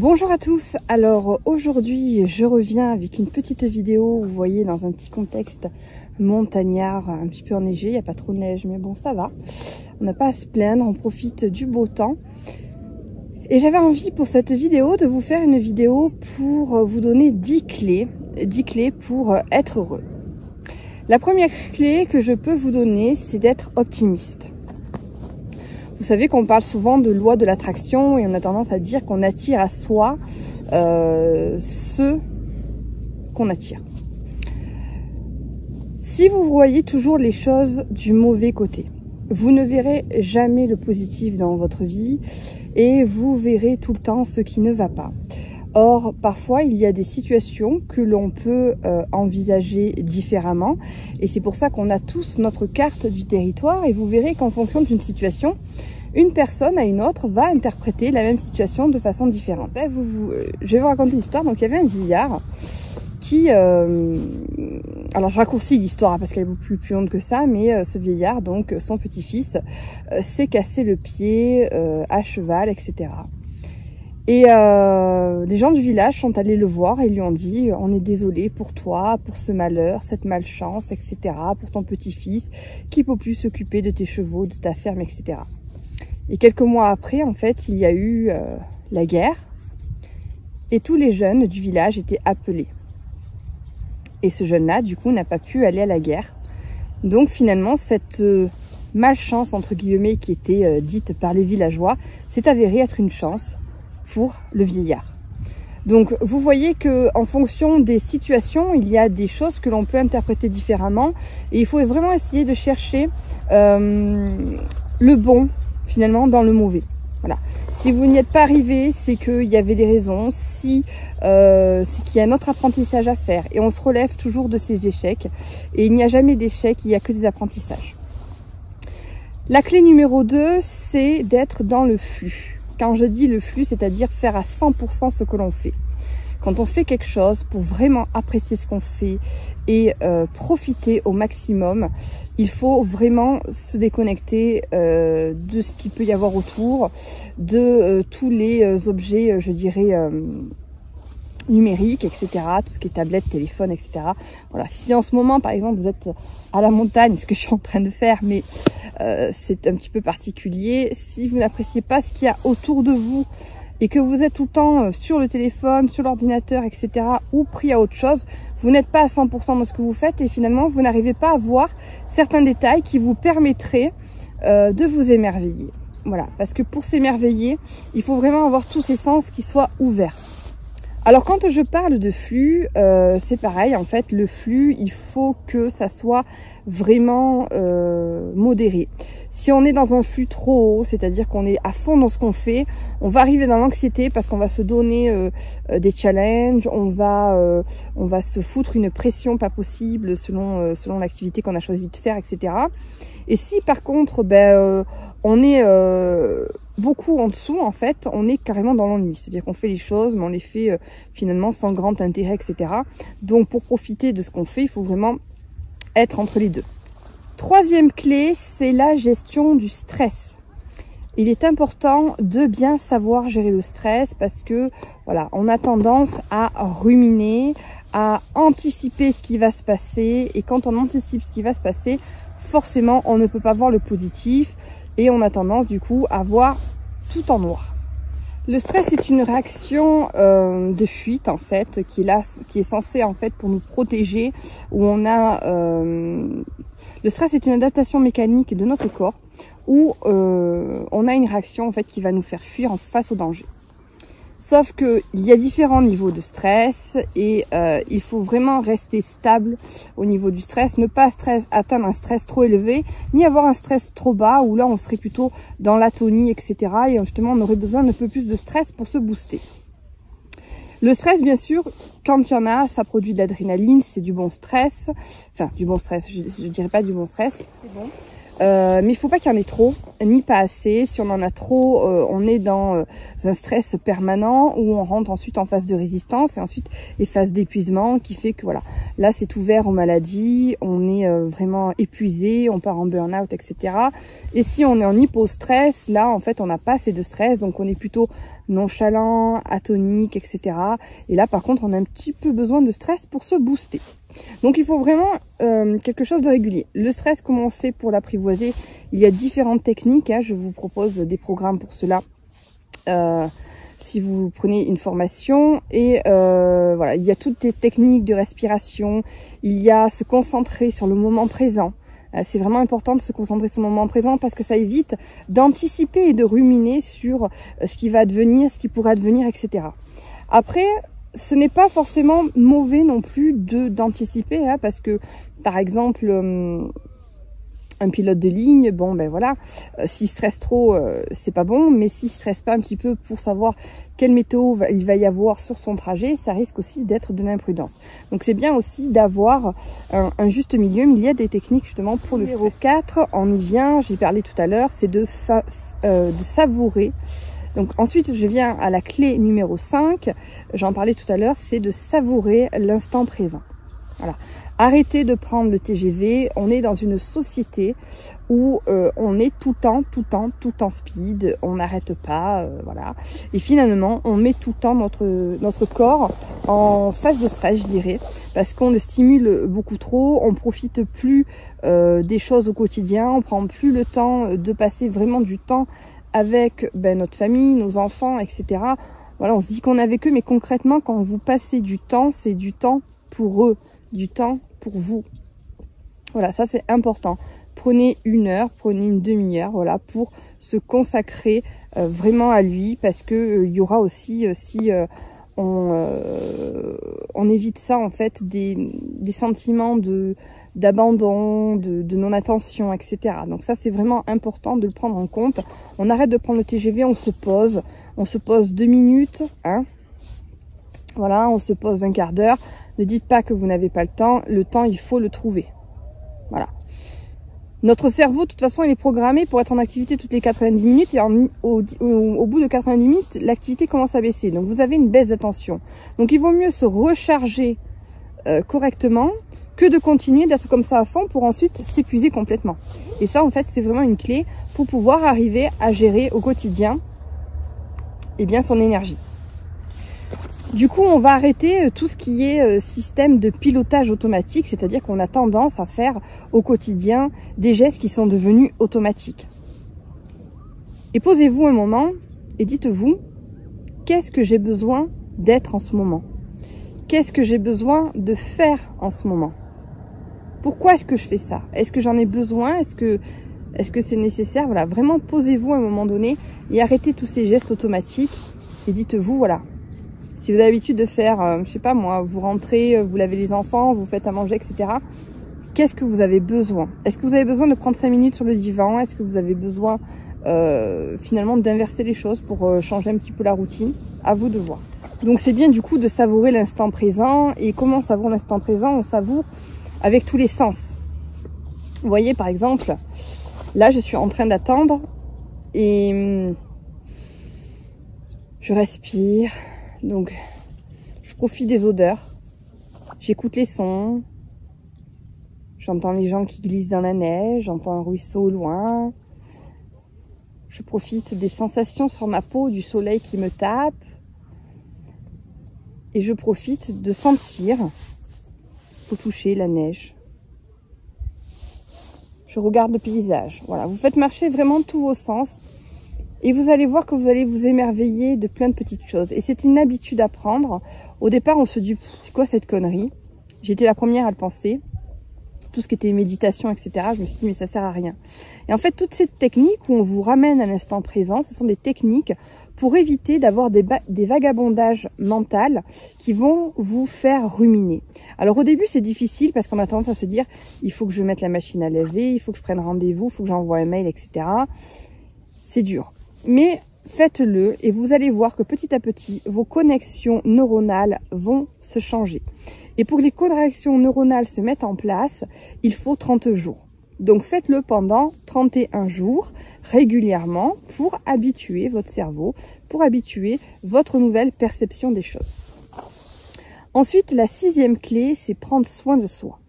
Bonjour à tous, alors aujourd'hui je reviens avec une petite vidéo, vous voyez, dans un petit contexte montagnard, un petit peu enneigé, il n'y a pas trop de neige mais bon ça va, on n'a pas à se plaindre, on profite du beau temps. Et j'avais envie pour cette vidéo de vous faire une vidéo pour vous donner 10 clés pour être heureux. La première clé que je peux vous donner, c'est d'être optimiste. Vous savez qu'on parle souvent de loi de l'attraction et on a tendance à dire qu'on attire à soi ce qu'on attire. Si vous voyez toujours les choses du mauvais côté, vous ne verrez jamais le positif dans votre vie et vous verrez tout le temps ce qui ne va pas. Or, parfois, il y a des situations que l'on peut envisager différemment et c'est pour ça qu'on a tous notre carte du territoire et vous verrez qu'en fonction d'une situation, une personne à une autre va interpréter la même situation de façon différente. Je vais vous raconter une histoire. Donc, il y avait un vieillard qui... alors, je raccourcis l'histoire parce qu'elle est beaucoup plus longue que ça, mais ce vieillard, donc son petit-fils, s'est cassé le pied à cheval, etc. Et des gens du village sont allés le voir et lui ont dit « On est désolé pour toi, pour ce malheur, cette malchance, etc. pour ton petit-fils qui ne peut plus s'occuper de tes chevaux, de ta ferme, etc. » Et quelques mois après, en fait, il y a eu la guerre et tous les jeunes du village étaient appelés. Et ce jeune-là, du coup, n'a pas pu aller à la guerre. Donc finalement, cette malchance, entre guillemets, qui était dite par les villageois, s'est avérée être une chance pour le vieillard. Donc vous voyez que en fonction des situations, il y a des choses que l'on peut interpréter différemment. Et il faut vraiment essayer de chercher le bon, finalement, dans le mauvais. Voilà. Si vous n'y êtes pas arrivé, c'est qu'il y avait des raisons, c'est qu'il y a un autre apprentissage à faire. Et on se relève toujours de ces échecs. Et il n'y a jamais d'échecs, il n'y a que des apprentissages. La clé numéro 2, c'est d'être dans le flux. Quand je dis le flux, c'est-à-dire faire à 100% ce que l'on fait. Quand on fait quelque chose pour vraiment apprécier ce qu'on fait et profiter au maximum, il faut vraiment se déconnecter de ce qu'il peut y avoir autour, de tous les objets, je dirais, numériques, etc. Tout ce qui est tablette, téléphone, etc. Voilà. Si en ce moment, par exemple, vous êtes à la montagne, ce que je suis en train de faire, mais c'est un petit peu particulier, si vous n'appréciez pas ce qu'il y a autour de vous, et que vous êtes tout le temps sur le téléphone, sur l'ordinateur, etc. ou pris à autre chose, vous n'êtes pas à 100% dans ce que vous faites et finalement vous n'arrivez pas à voir certains détails qui vous permettraient de vous émerveiller. Voilà, parce que pour s'émerveiller, il faut vraiment avoir tous ces sens qui soient ouverts. Alors quand je parle de flux, c'est pareil, en fait, le flux, il faut que ça soit vraiment modéré. Si on est dans un flux trop haut, c'est-à-dire qu'on est à fond dans ce qu'on fait, on va arriver dans l'anxiété parce qu'on va se donner des challenges, on va se foutre une pression pas possible selon l'activité qu'on a choisi de faire, etc. Et si par contre, on est beaucoup en dessous, en fait, on est carrément dans l'ennui. C'est-à-dire qu'on fait les choses, mais on les fait finalement sans grand intérêt, etc. Donc pour profiter de ce qu'on fait, il faut vraiment être entre les deux. Troisième clé, c'est la gestion du stress. Il est important de bien savoir gérer le stress parce que voilà, on a tendance à ruminer, à anticiper ce qui va se passer. Et quand on anticipe ce qui va se passer, forcément, on ne peut pas voir le positif et on a tendance du coup à voir tout en noir. Le stress est une réaction de fuite en fait, qui est censée en fait pour nous protéger. Où on a le stress est une adaptation mécanique de notre corps où on a une réaction en fait qui va nous faire fuir face au danger. Sauf qu'il y a différents niveaux de stress et il faut vraiment rester stable au niveau du stress, ne pas atteindre un stress trop élevé, ni avoir un stress trop bas où là on serait plutôt dans l'atonie, etc. Et justement on aurait besoin d'un peu plus de stress pour se booster. Le stress, bien sûr, quand il y en a, ça produit de l'adrénaline, c'est du bon stress. Enfin, du bon stress, je dirais pas du bon stress, c'est bon. Mais il faut pas qu'il y en ait trop, ni pas assez. Si on en a trop, on est dans un stress permanent où on rentre ensuite en phase de résistance et ensuite les phases d'épuisement qui fait que voilà, là c'est ouvert aux maladies, on est vraiment épuisé, on part en burn-out, etc. Et si on est en hypostress, là en fait on n'a pas assez de stress, donc on est plutôt nonchalant, atonique, etc. Et là par contre on a un petit peu besoin de stress pour se booster. Donc il faut vraiment quelque chose de régulier. Le stress, comment on fait pour l'apprivoiser? Il y a différentes techniques, hein. Je vous propose des programmes pour cela si vous prenez une formation. Et voilà, il y a toutes les techniques de respiration, il y a se concentrer sur le moment présent. C'est vraiment important de se concentrer sur le moment présent parce que ça évite d'anticiper et de ruminer sur ce qui va advenir, ce qui pourrait advenir, etc. Après, ce n'est pas forcément mauvais non plus d'anticiper, hein, parce que, par exemple, un pilote de ligne, bon ben voilà, s'il stresse trop, c'est pas bon, mais s'il stresse pas un petit peu pour savoir quelle météo il va y avoir sur son trajet, ça risque aussi d'être de l'imprudence. Donc c'est bien aussi d'avoir un juste milieu, mais il y a des techniques justement pour le stress. Numéro 4, on y vient, j'ai parlé tout à l'heure, c'est de savourer. Donc ensuite, je viens à la clé numéro 5, j'en parlais tout à l'heure, c'est de savourer l'instant présent. Voilà. Arrêtez de prendre le TGV, on est dans une société où on est tout le temps speed, on n'arrête pas, voilà. Et finalement, on met tout le temps notre corps en phase de stress, je dirais, parce qu'on le stimule beaucoup trop, on profite plus des choses au quotidien, on prend plus le temps de passer vraiment du temps avec notre famille, nos enfants, etc. Voilà, on se dit qu'on est avec eux, mais concrètement, quand vous passez du temps, c'est du temps pour eux, du temps pour vous. Voilà, ça c'est important. Prenez une heure, prenez une demi-heure, voilà, pour se consacrer vraiment à lui, parce que il y aura aussi, si on évite ça, en fait, des sentiments d'abandon, de non-attention, etc. Donc ça, c'est vraiment important de le prendre en compte. On arrête de prendre le TGV, on se pose 2 minutes, hein. Voilà, on se pose un quart d'heure. Ne dites pas que vous n'avez pas le temps, il faut le trouver. Voilà. Notre cerveau, de toute façon, il est programmé pour être en activité toutes les 90 minutes et au bout de 90 minutes, l'activité commence à baisser. Donc vous avez une baisse d'attention. Donc il vaut mieux se recharger correctement que de continuer d'être comme ça à fond pour ensuite s'épuiser complètement. Et ça, en fait, c'est vraiment une clé pour pouvoir arriver à gérer au quotidien son énergie. Du coup, on va arrêter tout ce qui est système de pilotage automatique, c'est-à-dire qu'on a tendance à faire au quotidien des gestes qui sont devenus automatiques. Et posez-vous un moment et dites-vous, qu'est-ce que j'ai besoin d'être en ce moment? Qu'est-ce que j'ai besoin de faire en ce moment? Pourquoi est-ce que je fais ça? Est-ce que j'en ai besoin? Est-ce que c'est nécessaire? Voilà, vraiment posez-vous à un moment donné et arrêtez tous ces gestes automatiques et dites-vous, voilà. Si vous avez l'habitude de faire, je sais pas moi, vous rentrez, vous lavez les enfants, vous faites à manger, etc. Qu'est-ce que vous avez besoin? Est-ce que vous avez besoin de prendre 5 minutes sur le divan? Est-ce que vous avez besoin finalement d'inverser les choses pour changer un petit peu la routine? À vous de voir. Donc c'est bien du coup de savourer l'instant présent. Et comment on savoure l'instant présent? On savoure avec tous les sens. Vous voyez par exemple, là je suis en train d'attendre et je respire. Donc, je profite des odeurs, j'écoute les sons, j'entends les gens qui glissent dans la neige, j'entends un ruisseau au loin, je profite des sensations sur ma peau, du soleil qui me tape, et je profite de sentir, au toucher, la neige. Je regarde le paysage, voilà, vous faites marcher vraiment tous vos sens. Et vous allez voir que vous allez vous émerveiller de plein de petites choses. Et c'est une habitude à prendre. Au départ, on se dit, c'est quoi cette connerie? J'étais la première à le penser. Tout ce qui était méditation, etc. Je me suis dit, mais ça sert à rien. Et en fait, toutes ces techniques où on vous ramène à l'instant présent, ce sont des techniques pour éviter d'avoir des vagabondages mentaux qui vont vous faire ruminer. Alors au début, c'est difficile parce qu'on a tendance à se dire, il faut que je mette la machine à laver, il faut que je prenne rendez-vous, il faut que j'envoie un mail, etc. C'est dur. Mais faites-le et vous allez voir que petit à petit, vos connexions neuronales vont se changer. Et pour que les connexions neuronales se mettent en place, il faut 30 jours. Donc faites-le pendant 31 jours régulièrement pour habituer votre cerveau, pour habituer votre nouvelle perception des choses. Ensuite, la 6e clé, c'est prendre soin de soi.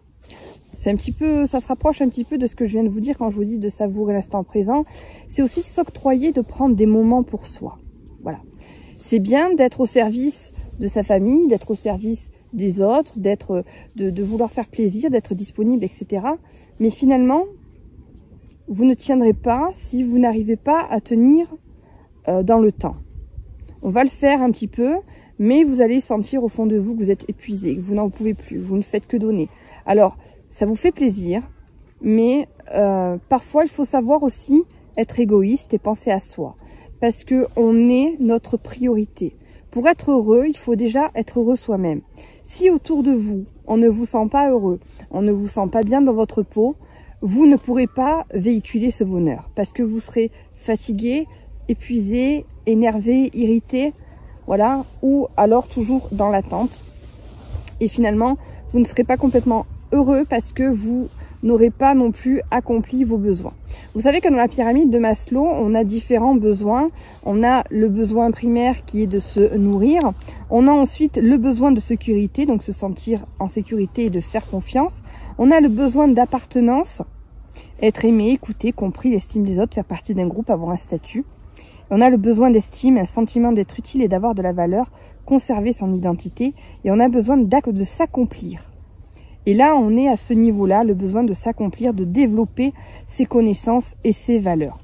C'est un petit peu, ça se rapproche un petit peu de ce que je viens de vous dire quand je vous dis de savourer l'instant présent. C'est aussi s'octroyer de prendre des moments pour soi. Voilà. C'est bien d'être au service de sa famille, d'être au service des autres, de vouloir faire plaisir, d'être disponible, etc. Mais finalement, vous ne tiendrez pas si vous n'arrivez pas à tenir dans le temps. On va le faire un petit peu, mais vous allez sentir au fond de vous que vous êtes épuisé, que vous n'en pouvez plus, vous ne faites que donner. Alors, ça vous fait plaisir, mais parfois il faut savoir aussi être égoïste et penser à soi. Parce qu'on est notre priorité. Pour être heureux, il faut déjà être heureux soi-même. Si autour de vous, on ne vous sent pas heureux, on ne vous sent pas bien dans votre peau, vous ne pourrez pas véhiculer ce bonheur. Parce que vous serez fatigué, épuisé, énervé, irrité, voilà, ou alors toujours dans l'attente. Et finalement, vous ne serez pas complètement heureux parce que vous n'aurez pas non plus accompli vos besoins. Vous savez que dans la pyramide de Maslow, on a différents besoins. On a le besoin primaire qui est de se nourrir. On a ensuite le besoin de sécurité, donc se sentir en sécurité et de faire confiance. On a le besoin d'appartenance, être aimé, écouté, compris, l'estime des autres, faire partie d'un groupe, avoir un statut. On a le besoin d'estime, un sentiment d'être utile et d'avoir de la valeur, conserver son identité. Et on a besoin de s'accomplir. Et là, on est à ce niveau-là, le besoin de s'accomplir, de développer ses connaissances et ses valeurs.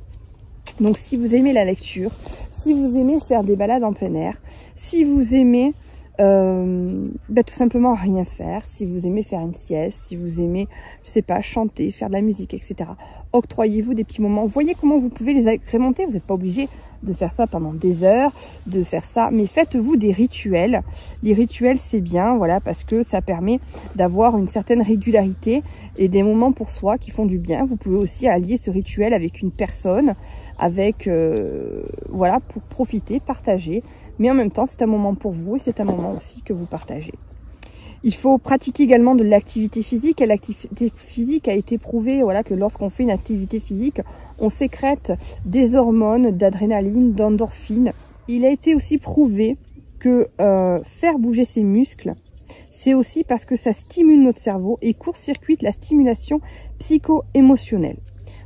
Donc, si vous aimez la lecture, si vous aimez faire des balades en plein air, si vous aimez tout simplement rien faire, si vous aimez faire une sieste, si vous aimez, je sais pas, chanter, faire de la musique, etc. Octroyez-vous des petits moments. Voyez comment vous pouvez les agrémenter. Vous n'êtes pas obligé de faire ça pendant des heures, de faire ça, mais faites-vous des rituels. Les rituels, c'est bien, voilà, parce que ça permet d'avoir une certaine régularité et des moments pour soi qui font du bien. Vous pouvez aussi allier ce rituel avec une personne, avec, voilà, pour profiter, partager. Mais en même temps, c'est un moment pour vous et c'est un moment aussi que vous partagez. Il faut pratiquer également de l'activité physique. Et l'activité physique a été prouvé, voilà, que lorsqu'on fait une activité physique, on sécrète des hormones, d'adrénaline, d'endorphine. Il a été aussi prouvé que faire bouger ses muscles, c'est aussi parce que ça stimule notre cerveau et court-circuite la stimulation psycho-émotionnelle.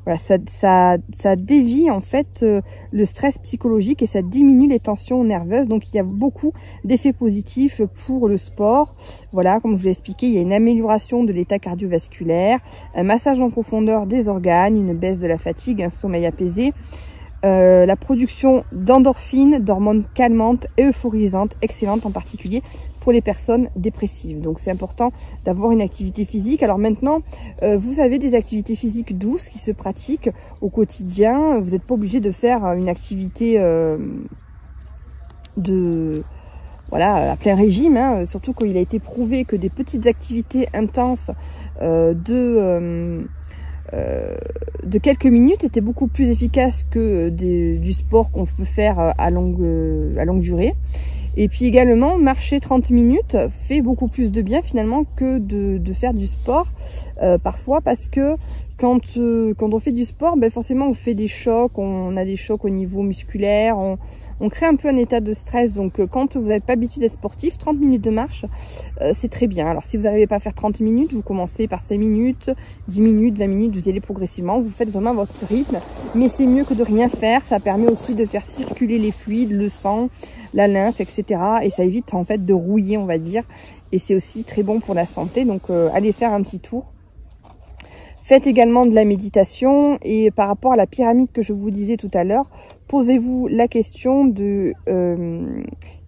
Voilà, ça dévie en fait le stress psychologique et ça diminue les tensions nerveuses. Donc il y a beaucoup d'effets positifs pour le sport. Voilà, comme je vous l'ai expliqué, il y a une amélioration de l'état cardiovasculaire, un massage en profondeur des organes, une baisse de la fatigue, un sommeil apaisé, la production d'endorphines, d'hormones calmantes et euphorisantes, excellentes en particulier pour les personnes dépressives. Donc c'est important d'avoir une activité physique. Alors maintenant, vous avez des activités physiques douces qui se pratiquent au quotidien. Vous n'êtes pas obligé de faire une activité voilà, à plein régime, hein, surtout quand il a été prouvé que des petites activités intenses de quelques minutes étaient beaucoup plus efficaces que du sport qu'on peut faire à longue durée. Et puis également, marcher 30 minutes fait beaucoup plus de bien finalement que de faire du sport parfois, parce que quand on fait du sport, ben forcément on fait des chocs, on a des chocs au niveau musculaire, on crée un peu un état de stress. Donc quand vous n'êtes pas habitué d'être sportif, 30 minutes de marche, c'est très bien. Alors si vous n'arrivez pas à faire 30 minutes, vous commencez par 5 minutes, 10 minutes, 20 minutes, vous allez progressivement, vous faites vraiment votre rythme. Mais c'est mieux que de rien faire, ça permet aussi de faire circuler les fluides, le sang, la lymphe, etc. Et ça évite en fait de rouiller, on va dire. Et c'est aussi très bon pour la santé, donc allez faire un petit tour. Faites également de la méditation et par rapport à la pyramide que je vous disais tout à l'heure, posez-vous la question de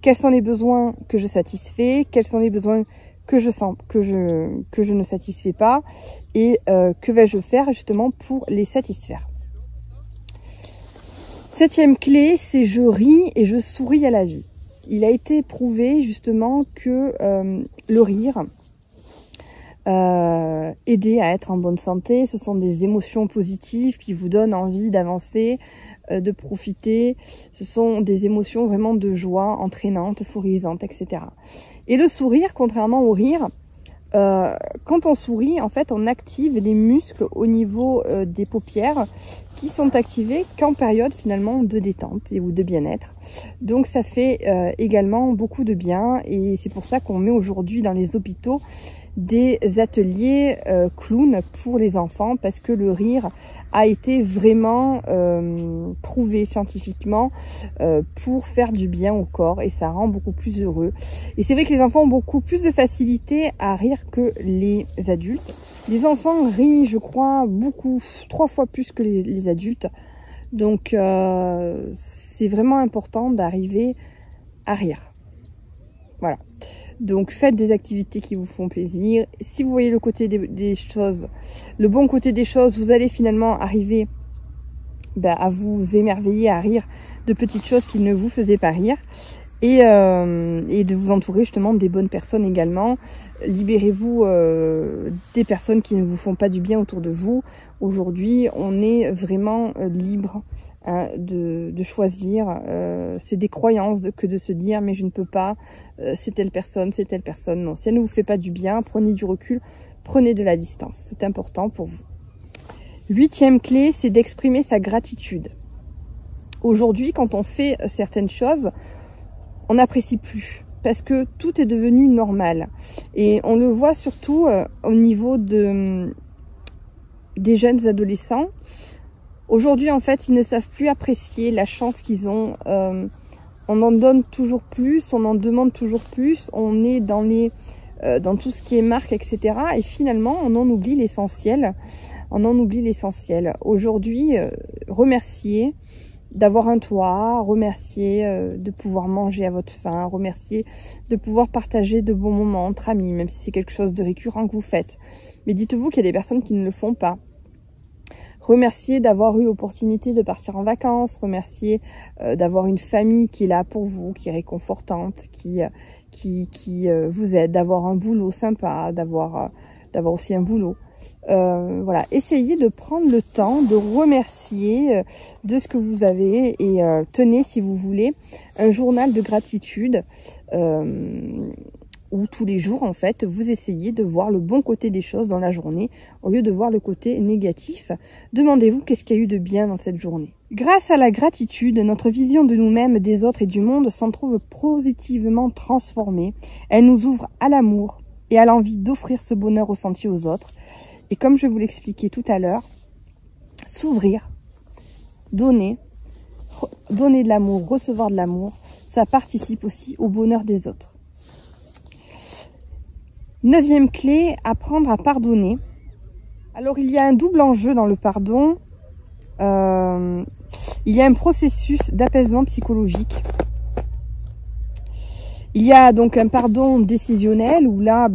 quels sont les besoins que je satisfais, quels sont les besoins que je ne satisfais pas et que vais-je faire justement pour les satisfaire. 7e clé, c'est je ris et je souris à la vie. Il a été prouvé justement que le rire aider à être en bonne santé, ce sont des émotions positives qui vous donnent envie d'avancer, de profiter, ce sont des émotions vraiment de joie, entraînantes, euphorisantes, etc. Et le sourire, contrairement au rire, Quand on sourit, en fait, on active les muscles au niveau des paupières qui sont activés qu'en période finalement de détente ou de bien-être. Donc ça fait également beaucoup de bien et c'est pour ça qu'on met aujourd'hui dans les hôpitaux des ateliers clown pour les enfants, parce que le rire a été vraiment prouvé scientifiquement pour faire du bien au corps et ça rend beaucoup plus heureux. Et c'est vrai que les enfants ont beaucoup plus de facilité à rire que les adultes. Les enfants rient, je crois, beaucoup, 3 fois plus que les adultes. Donc c'est vraiment important d'arriver à rire. Voilà. Donc faites des activités qui vous font plaisir. Si vous voyez le côté des choses, le bon côté des choses, vous allez finalement arriver à vous émerveiller, à rire de petites choses qui ne vous faisaient pas rire. Et de vous entourer justement des bonnes personnes également. Libérez-vous des personnes qui ne vous font pas du bien autour de vous. Aujourd'hui, on est vraiment libre de choisir. C'est des croyances que de se dire mais je ne peux pas, c'est telle personne, c'est telle personne. Non, si elle ne vous fait pas du bien, prenez du recul, prenez de la distance. C'est important pour vous. 8e clé, c'est d'exprimer sa gratitude. Aujourd'hui, quand on fait certaines choses, on n'apprécie plus parce que tout est devenu normal. Et on le voit surtout au niveau des jeunes adolescents. Aujourd'hui, en fait, ils ne savent plus apprécier la chance qu'ils ont. On en donne toujours plus, on en demande toujours plus. On est dans tout ce qui est marque, etc. Et finalement, on en oublie l'essentiel. On en oublie l'essentiel. Aujourd'hui, remercier d'avoir un toit, remercier de pouvoir manger à votre faim, remercier de pouvoir partager de bons moments entre amis, même si c'est quelque chose de récurrent que vous faites. Mais dites-vous qu'il y a des personnes qui ne le font pas. Remercier d'avoir eu l'opportunité de partir en vacances, remercier d'avoir une famille qui est là pour vous, qui est réconfortante, qui vous aide, d'avoir un boulot sympa, d'avoir aussi un boulot. Voilà, essayez de prendre le temps de remercier de ce que vous avez et tenez, si vous voulez, un journal de gratitude où tous les jours, en fait, vous essayez de voir le bon côté des choses dans la journée au lieu de voir le côté négatif. Demandez-vous qu'est-ce qu'il y a eu de bien dans cette journée. Grâce à la gratitude, notre vision de nous-mêmes, des autres et du monde s'en trouve positivement transformée. Elle nous ouvre à l'amour et à l'envie d'offrir ce bonheur ressenti aux autres. Et comme je vous l'expliquais tout à l'heure, s'ouvrir, donner de l'amour, recevoir de l'amour, ça participe aussi au bonheur des autres. 9e clé, apprendre à pardonner. Alors il y a un double enjeu dans le pardon. Il y a un processus d'apaisement psychologique. Il y a donc un pardon décisionnel où là,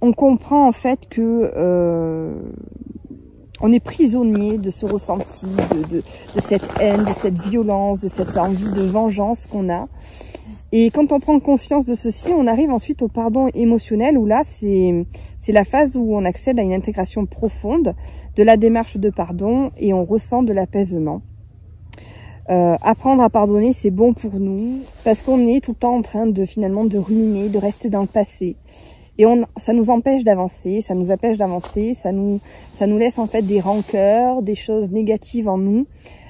on comprend en fait que on est prisonnier de ce ressenti, de cette haine, de cette violence, de cette envie de vengeance qu'on a. Et quand on prend conscience de ceci, on arrive ensuite au pardon émotionnel où là, c'est la phase où on accède à une intégration profonde de la démarche de pardon et on ressent de l'apaisement. Apprendre à pardonner, c'est bon pour nous parce qu'on est tout le temps en train de finalement de ruminer, de rester dans le passé. Et ça nous empêche d'avancer, ça nous laisse en fait des rancœurs, des choses négatives en nous.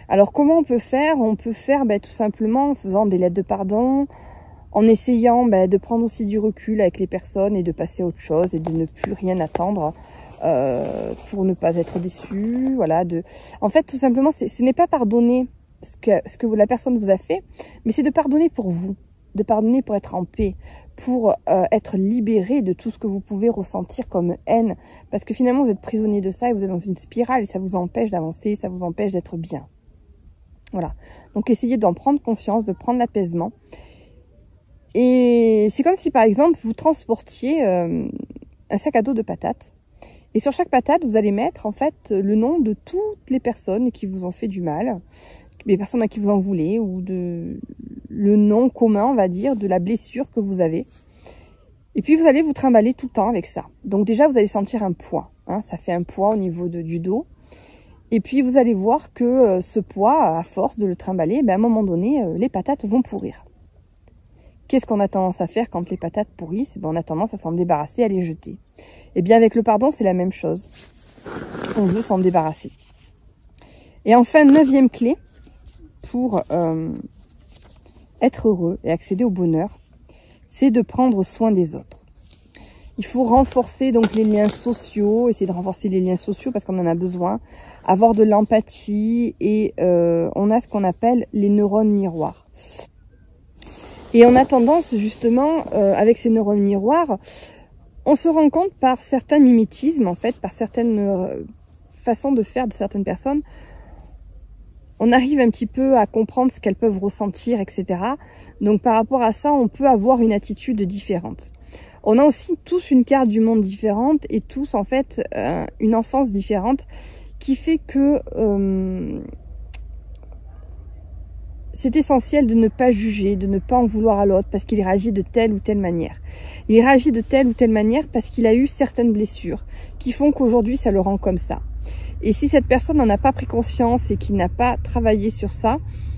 Alors comment on peut faire? On peut faire tout simplement en faisant des lettres de pardon, en essayant de prendre aussi du recul avec les personnes et de passer à autre chose et de ne plus rien attendre pour ne pas être déçu. Voilà, en fait tout simplement ce n'est pas pardonner ce que la personne vous a fait, mais c'est de pardonner pour vous, de pardonner pour être en paix, pour être libéré de tout ce que vous pouvez ressentir comme haine, parce que finalement vous êtes prisonnier de ça et vous êtes dans une spirale et ça vous empêche d'avancer, ça vous empêche d'être bien. Voilà, donc essayez d'en prendre conscience, de prendre l'apaisement. Et c'est comme si par exemple vous transportiez un sac à dos de patates. Et sur chaque patate, vous allez mettre en fait le nom de toutes les personnes qui vous ont fait du mal, les personnes à qui vous en voulez, ou le nom commun, on va dire, de la blessure que vous avez. Et puis vous allez vous trimballer tout le temps avec ça. Donc déjà, vous allez sentir un poids. Hein, ça fait un poids au niveau du dos. Et puis vous allez voir que ce poids, à force de le trimballer, à un moment donné, les patates vont pourrir. qu'est-ce qu'on a tendance à faire quand les patates pourrissent? On a tendance à s'en débarrasser, à les jeter. Et bien avec le pardon, c'est la même chose. On veut s'en débarrasser. Et enfin, 9e clé pour être heureux et accéder au bonheur, c'est de prendre soin des autres. Il faut renforcer donc les liens sociaux, essayer de renforcer les liens sociaux parce qu'on en a besoin, avoir de l'empathie et on a ce qu'on appelle les neurones miroirs. Et on a tendance justement, avec ces neurones miroirs, on se rend compte par certains mimétismes, en fait, par certaines façons de faire de certaines personnes, on arrive un petit peu à comprendre ce qu'elles peuvent ressentir, etc. Donc par rapport à ça, on peut avoir une attitude différente. On a aussi tous une carte du monde différente et tous en fait une enfance différente qui fait que c'est essentiel de ne pas juger, de ne pas en vouloir à l'autre parce qu'il réagit de telle ou telle manière. Il réagit de telle ou telle manière parce qu'il a eu certaines blessures qui font qu'aujourd'hui ça le rend comme ça. Et si cette personne n'en a pas pris conscience et qu'il n'a pas travaillé sur ça,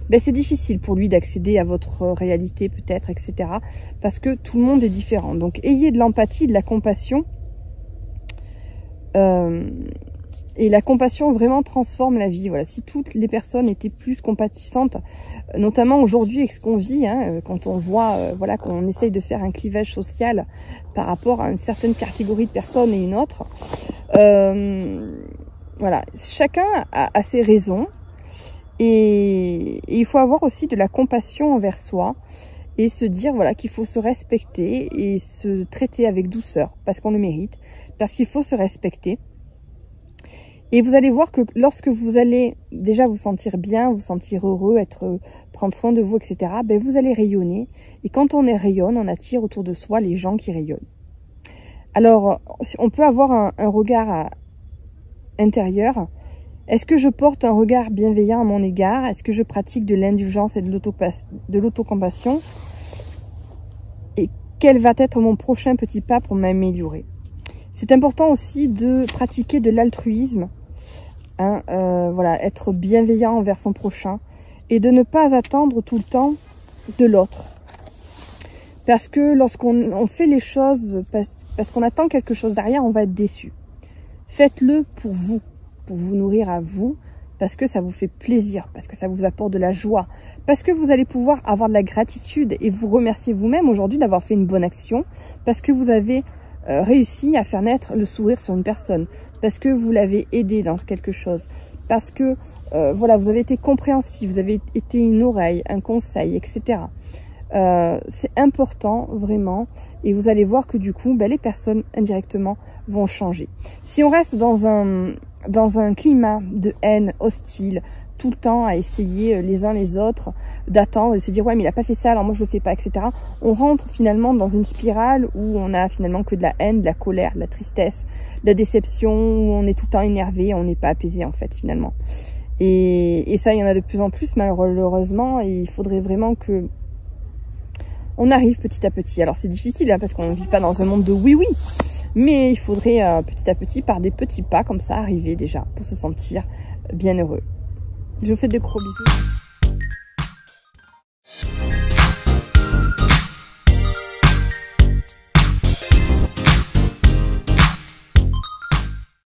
ben c'est difficile pour lui d'accéder à votre réalité peut-être, etc. Parce que tout le monde est différent. Donc ayez de l'empathie, de la compassion. Et la compassion vraiment transforme la vie. Voilà, si toutes les personnes étaient plus compatissantes, notamment aujourd'hui avec ce qu'on vit, hein, quand on voit voilà, qu'on essaye de faire un clivage social par rapport à une certaine catégorie de personnes et une autre, voilà, chacun a ses raisons et il faut avoir aussi de la compassion envers soi et se dire voilà qu'il faut se respecter et se traiter avec douceur parce qu'on le mérite, parce qu'il faut se respecter. Et vous allez voir que lorsque vous allez déjà vous sentir bien, vous sentir heureux, prendre soin de vous, etc., ben vous allez rayonner. Et quand on rayonne, on attire autour de soi les gens qui rayonnent. Alors, on peut avoir un regard intérieur. Est-ce que je porte un regard bienveillant à mon égard? Est-ce que je pratique de l'indulgence et de l'autocompassion? Et quel va être mon prochain petit pas pour m'améliorer? C'est important aussi de pratiquer de l'altruisme, hein, voilà, être bienveillant envers son prochain et de ne pas attendre tout le temps de l'autre. Parce que lorsqu'on fait les choses, parce qu'on attend quelque chose derrière, on va être déçu. Faites-le pour vous nourrir à vous, parce que ça vous fait plaisir, parce que ça vous apporte de la joie, parce que vous allez pouvoir avoir de la gratitude et vous remercier vous-même aujourd'hui d'avoir fait une bonne action, parce que vous avez réussi à faire naître le sourire sur une personne, parce que vous l'avez aidé dans quelque chose, parce que voilà, vous avez été compréhensif, vous avez été une oreille, un conseil, etc. C'est important vraiment et vous allez voir que du coup ben, les personnes indirectement vont changer. Si on reste dans un climat de haine hostile tout le temps à essayer les uns les autres d'attendre et se dire ouais mais il a pas fait ça alors moi je le fais pas, etc., on rentre finalement dans une spirale où on a finalement que de la haine, de la colère, de la tristesse, de la déception, où on est tout le temps énervé, on n'est pas apaisé en fait finalement et ça il y en a de plus en plus malheureusement et il faudrait vraiment que on arrive petit à petit. Alors c'est difficile hein, parce qu'on ne vit pas dans un monde de oui-oui. Mais il faudrait petit à petit, par des petits pas comme ça, arriver déjà pour se sentir bien heureux. Je vous fais de gros bisous.